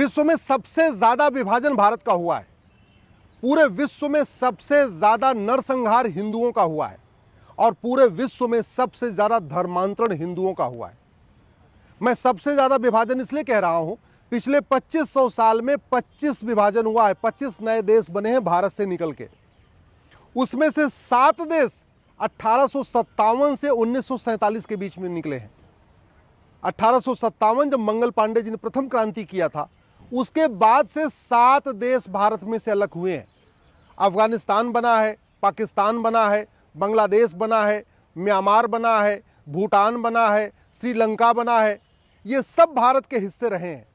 विश्व में सबसे ज्यादा विभाजन भारत का हुआ है। पूरे विश्व में सबसे ज्यादा नरसंहार हिंदुओं का हुआ है और पूरे विश्व में सबसे ज्यादा धर्मांतरण हिंदुओं का हुआ है। मैं सबसे ज्यादा विभाजन इसलिए कह रहा हूं, पिछले 2500 साल में 25 विभाजन हुआ है, 25 नए देश बने हैं भारत से निकल के। उसमें से 7 देश 1857 से 1947 के बीच में निकले हैं। 1857 जब मंगल पांडे जी ने प्रथम क्रांति किया था, उसके बाद से 7 देश भारत में से अलग हुए हैं। अफगानिस्तान बना है, पाकिस्तान बना है, बांग्लादेश बना है, म्यांमार बना है, भूटान बना है, श्रीलंका बना है। ये सब भारत के हिस्से रहे हैं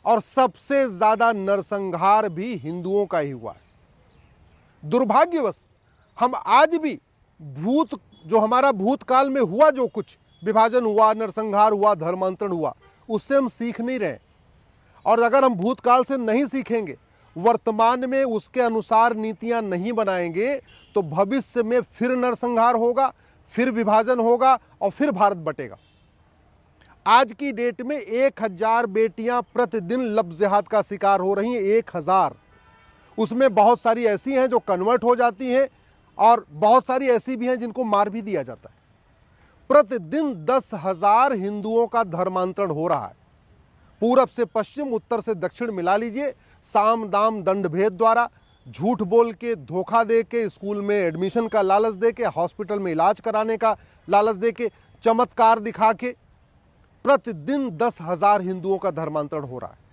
और सबसे ज्यादा नरसंहार भी हिंदुओं का ही हुआ है। दुर्भाग्यवश हम आज भी जो हमारा भूतकाल में हुआ, जो कुछ विभाजन हुआ, नरसंहार हुआ, धर्मांतरण हुआ, उससे हम सीख नहीं रहे। और अगर हम भूतकाल से नहीं सीखेंगे, वर्तमान में उसके अनुसार नीतियां नहीं बनाएंगे, तो भविष्य में फिर नरसंहार होगा, फिर विभाजन होगा और फिर भारत बटेगा। आज की डेट में 1000 बेटियां प्रतिदिन लफ्ज़ जिहाद का शिकार हो रही हैं। 1000। उसमें बहुत सारी ऐसी हैं जो कन्वर्ट हो जाती हैं और बहुत सारी ऐसी भी हैं जिनको मार भी दिया जाता है। प्रतिदिन 10,000 हिंदुओं का धर्मांतरण हो रहा है। पूरब से पश्चिम, उत्तर से दक्षिण मिला लीजिए। साम दाम दंड भेद द्वारा, झूठ बोल के, धोखा दे के, स्कूल में एडमिशन का लालच दे के, हॉस्पिटल में इलाज कराने का लालच दे के, चमत्कार दिखा के प्रतिदिन 10,000 हिंदुओं का धर्मांतरण हो रहा है।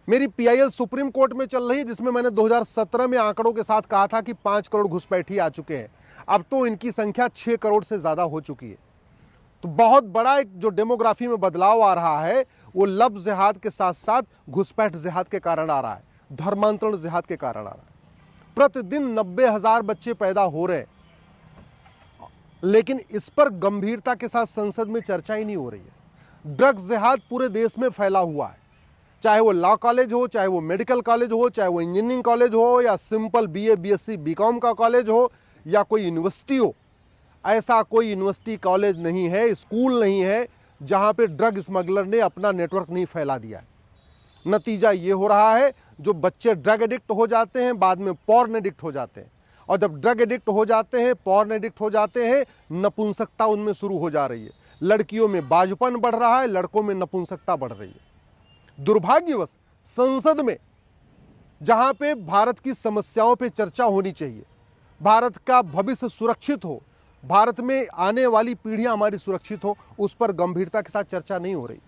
मेरी पीआईएल सुप्रीम कोर्ट में चल रही है, जिसमें मैंने 2017 में आंकड़ों के साथ कहा था कि 5 करोड़ घुसपैठी आ चुके हैं। अब तो इनकी संख्या 6 करोड़ से ज्यादा हो चुकी है। तो बहुत बड़ा एक जो डेमोग्राफी में बदलाव आ रहा है, वो लफ्ज़ जिहाद के साथ साथ घुसपैठ जिहाद के कारण आ रहा है, धर्मांतरण जिहाद के कारण आ रहा है। प्रतिदिन 90,000 बच्चे पैदा हो रहे हैं, लेकिन इस पर गंभीरता के साथ संसद में चर्चा ही नहीं हो रही है। ड्रग्स जिहाद पूरे देश में फैला हुआ है, चाहे वो लॉ कॉलेज हो, चाहे वो मेडिकल कॉलेज हो, चाहे वो इंजीनियरिंग कॉलेज हो, या सिंपल बीए, बीएससी, बीकॉम का कॉलेज हो, या कोई यूनिवर्सिटी हो। ऐसा कोई यूनिवर्सिटी, कॉलेज नहीं है, स्कूल नहीं है जहां पे ड्रग स्मगलर ने अपना नेटवर्क नहीं फैला दिया है। नतीजा ये हो रहा है, जो बच्चे ड्रग एडिक्ट हो जाते हैं, बाद में पॉर्न एडिक्ट हो जाते हैं, और जब ड्रग एडिक्ट हो जाते हैं, पॉर्न एडिक्ट हो जाते हैं, नपुंसकता उनमें शुरू हो जा रही है। लड़कियों में बाजुपन बढ़ रहा है, लड़कों में नपुंसकता बढ़ रही है। दुर्भाग्यवश संसद में, जहां पे भारत की समस्याओं पे चर्चा होनी चाहिए, भारत का भविष्य सुरक्षित हो, भारत में आने वाली पीढ़ियां हमारी सुरक्षित हो, उस पर गंभीरता के साथ चर्चा नहीं हो रही।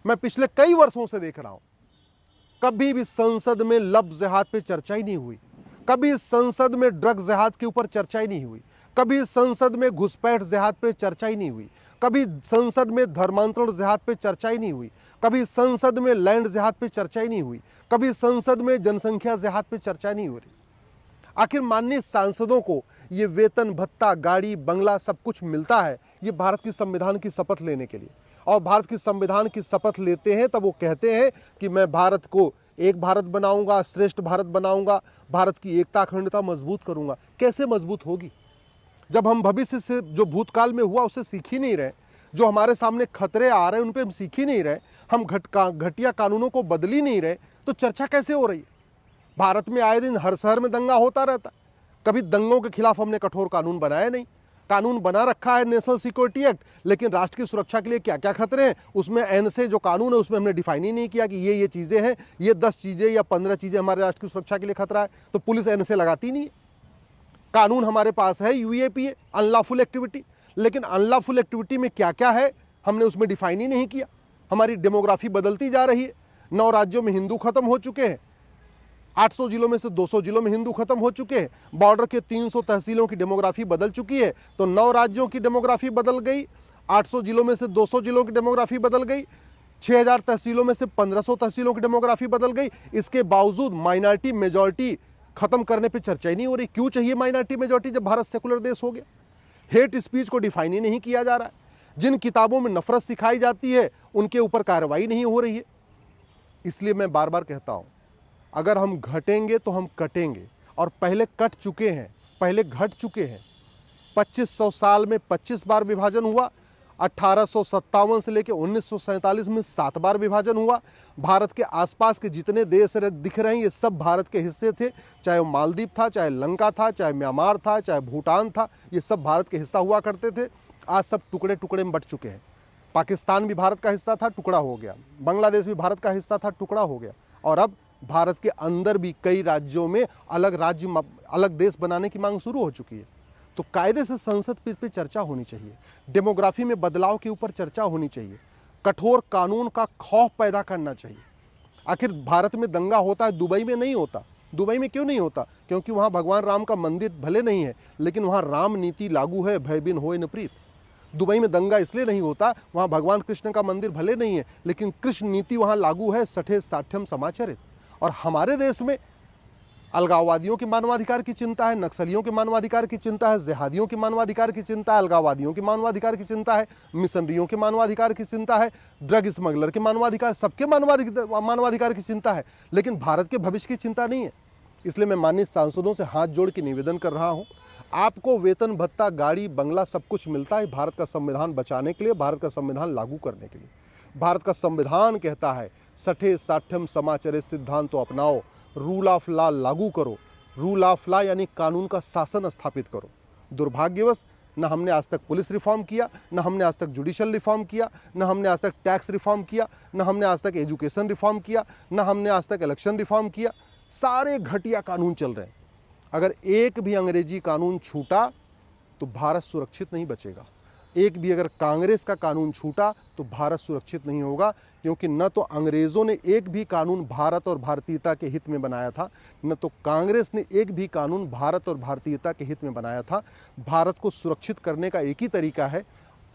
मैं पिछले कई वर्षों से देख रहा हूं, कभी भी संसद में लफ्ज़ जिहाद पे चर्चा ही नहीं हुई, कभी संसद में ड्रग्स जिहाद के ऊपर चर्चा ही नहीं हुई, कभी संसद में घुसपैठ जिहाद पे चर्चा ही नहीं हुई, कभी संसद में धर्मांतरण जिहाद पे चर्चा ही नहीं हुई, कभी संसद में लैंड जिहाद पे चर्चा ही नहीं हुई, कभी संसद में जनसंख्या जिहाद पे चर्चा नहीं हो रही। आखिर माननीय सांसदों को ये वेतन भत्ता, गाड़ी, बंगला सब कुछ मिलता है, ये भारत की संविधान की शपथ लेने के लिए। और भारत की संविधान की शपथ लेते हैं तब वो कहते हैं कि मैं भारत को एक भारत बनाऊंगा, श्रेष्ठ भारत बनाऊंगा, भारत की एकता अखंडता मजबूत करूंगा। कैसे मजबूत होगी जब हम भविष्य से, जो भूतकाल में हुआ, उसे सीख ही नहीं रहे, जो हमारे सामने खतरे आ रहे हैं उन पे हम सीख ही नहीं रहे, हम घटिया कानूनों को बदल ही नहीं रहे, तो चर्चा कैसे हो रही है? भारत में आए दिन हर शहर में दंगा होता रहता है, कभी दंगों के खिलाफ हमने कठोर कानून बनाया नहीं। कानून बना रखा है नेशनल सिक्योरिटी एक्ट, लेकिन राष्ट्र की सुरक्षा के लिए क्या क्या खतरे हैं, उसमें एन से जो कानून है उसमें हमने डिफाइन ही नहीं किया कि ये चीज़ें हैं, ये 10 चीज़ें या 15 चीज़ें हमारे राष्ट्र की सुरक्षा के लिए खतरा है, तो पुलिस एन से लगाती नहीं है। कानून हमारे पास है यूएपीए, अनलॉफुल एक्टिविटी, लेकिन अनलॉफुल एक्टिविटी में क्या क्या है हमने उसमें डिफाइन ही नहीं किया। हमारी डेमोग्राफी बदलती जा रही है, 9 राज्यों में हिंदू खत्म हो चुके हैं, 800 जिलों में से 200 जिलों में हिंदू खत्म हो चुके हैं, बॉर्डर के 300 तहसीलों की डेमोग्राफी बदल चुकी है, तो 9 राज्यों की डेमोग्राफी बदल गई, 800 जिलों में से 200 जिलों की डेमोग्राफी बदल गई, 6000 तहसीलों में से 1500 तहसीलों की डेमोग्राफी बदल गई। इसके बावजूद माइनॉरिटी मेजॉरिटी खत्म करने पे चर्चा ही नहीं हो रही। क्यों चाहिए माइनॉरिटी मेजॉरिटी जब भारत सेकुलर देश हो गया? हेट स्पीच को डिफाइन ही नहीं किया जा रहा है, जिन किताबों में नफरत सिखाई जाती है उनके ऊपर कार्रवाई नहीं हो रही है। इसलिए मैं बार बार कहता हूं, अगर हम घटेंगे तो हम कटेंगे, और पहले कट चुके हैं, पहले घट चुके हैं। 2500 साल में 25 बार विभाजन हुआ, 1857 से लेकर 1947 में 7 बार विभाजन हुआ। भारत के आसपास के जितने देश दिख रहे हैं ये सब भारत के हिस्से थे, चाहे वो मालदीव था, चाहे लंका था, चाहे म्यांमार था, चाहे भूटान था, ये सब भारत के हिस्सा हुआ करते थे। आज सब टुकड़े टुकड़े में बट चुके हैं। पाकिस्तान भी भारत का हिस्सा था, टुकड़ा हो गया। बांग्लादेश भी भारत का हिस्सा था, टुकड़ा हो गया। और अब भारत के अंदर भी कई राज्यों में अलग राज्य, अलग देश बनाने की मांग शुरू हो चुकी है। तो कायदे से संसद पे चर्चा होनी चाहिए, डेमोग्राफी में बदलाव के ऊपर चर्चा होनी चाहिए, कठोर कानून का खौफ पैदा करना चाहिए। आखिर भारत में दंगा होता है, दुबई में नहीं होता। दुबई में क्यों नहीं होता? क्योंकि वहाँ भगवान राम का मंदिर भले नहीं है, लेकिन वहाँ राम नीति लागू है, भय बिन होए न प्रीत। दुबई में दंगा इसलिए नहीं होता, वहाँ भगवान कृष्ण का मंदिर भले नहीं है, लेकिन कृष्ण नीति वहाँ लागू है, सठे साठ्यम समाचरित। और हमारे देश में अलगाववादियों के मानवाधिकार की चिंता है, नक्सलियों के मानवाधिकार की चिंता है, जिहादियों के मानवाधिकार की चिंता है, अलगाववादियों के मानवाधिकार की चिंता है, मिशनरियों के मानवाधिकार की चिंता है, ड्रग स्मगलर के मानवाधिकार, सबके मानवाधिकार की चिंता है, लेकिन भारत के भविष्य की चिंता नहीं है। इसलिए मैं माननीय सांसदों से हाथ जोड़ के निवेदन कर रहा हूँ, आपको वेतन भत्ता, गाड़ी, बंगला सब कुछ मिलता है भारत का संविधान बचाने के लिए, भारत का संविधान लागू करने के लिए। भारत का संविधान कहता है सठे साठ्यम समाचरित सिद्धांत तो अपनाओ, रूल ऑफ लॉ लागू करो। रूल ऑफ लॉ यानी कानून का शासन स्थापित करो। दुर्भाग्यवश न हमने आज तक पुलिस रिफॉर्म किया, न हमने आज तक जुडिशियल रिफॉर्म किया, न हमने आज तक टैक्स रिफॉर्म किया, न हमने आज तक एजुकेशन रिफॉर्म किया, न हमने आज तक इलेक्शन रिफॉर्म किया। सारे घटिया कानून चल रहे हैं। अगर एक भी अंग्रेजी कानून छूटा तो भारत सुरक्षित नहीं बचेगा। एक भी अगर कांग्रेस का कानून छूटा तो भारत सुरक्षित नहीं होगा, क्योंकि न तो अंग्रेज़ों ने एक भी कानून भारत और भारतीयता के हित में बनाया था, न तो कांग्रेस ने एक भी कानून भारत और भारतीयता के हित में बनाया था। भारत को सुरक्षित करने का एक ही तरीका है,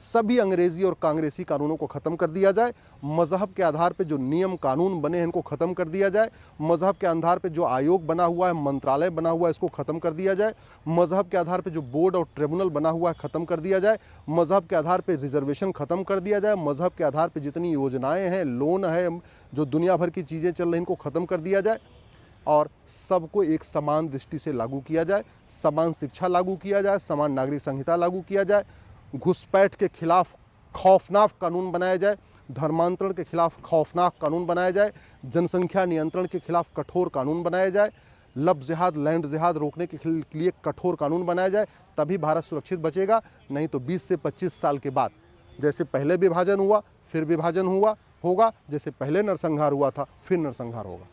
सभी अंग्रेजी और कांग्रेसी कानूनों को ख़त्म कर दिया जाए। मज़हब के आधार पर जो नियम कानून बने हैं इनको ख़त्म कर दिया जाए। मज़हब के आधार पर जो आयोग बना हुआ है, मंत्रालय बना हुआ है, इसको ख़त्म कर दिया जाए। मज़हब के आधार पर जो बोर्ड और ट्रिब्यूनल बना हुआ है ख़त्म कर दिया जाए। मज़हब के आधार पर रिजर्वेशन ख़त्म कर दिया जाए। मज़हब के आधार पर जितनी योजनाएँ हैं, लोन है, जो दुनिया भर की चीज़ें चल रही हैं, इनको ख़त्म कर दिया जाए और सबको एक समान दृष्टि से लागू किया जाए। समान शिक्षा लागू किया जाए, समान नागरिक संहिता लागू किया जाए, घुसपैठ के खिलाफ खौफनाक कानून बनाया जाए, धर्मांतरण के खिलाफ खौफनाक कानून बनाया जाए, जनसंख्या नियंत्रण के खिलाफ कठोर कानून बनाया जाए, लब जिहाद, लैंड जिहाद रोकने के लिए कठोर कानून बनाया जाए। तभी भारत सुरक्षित बचेगा। नहीं तो 20 से 25 साल के बाद जैसे पहले विभाजन हुआ, फिर विभाजन होगा, जैसे पहले नरसंहार हुआ था, फिर नरसंहार होगा।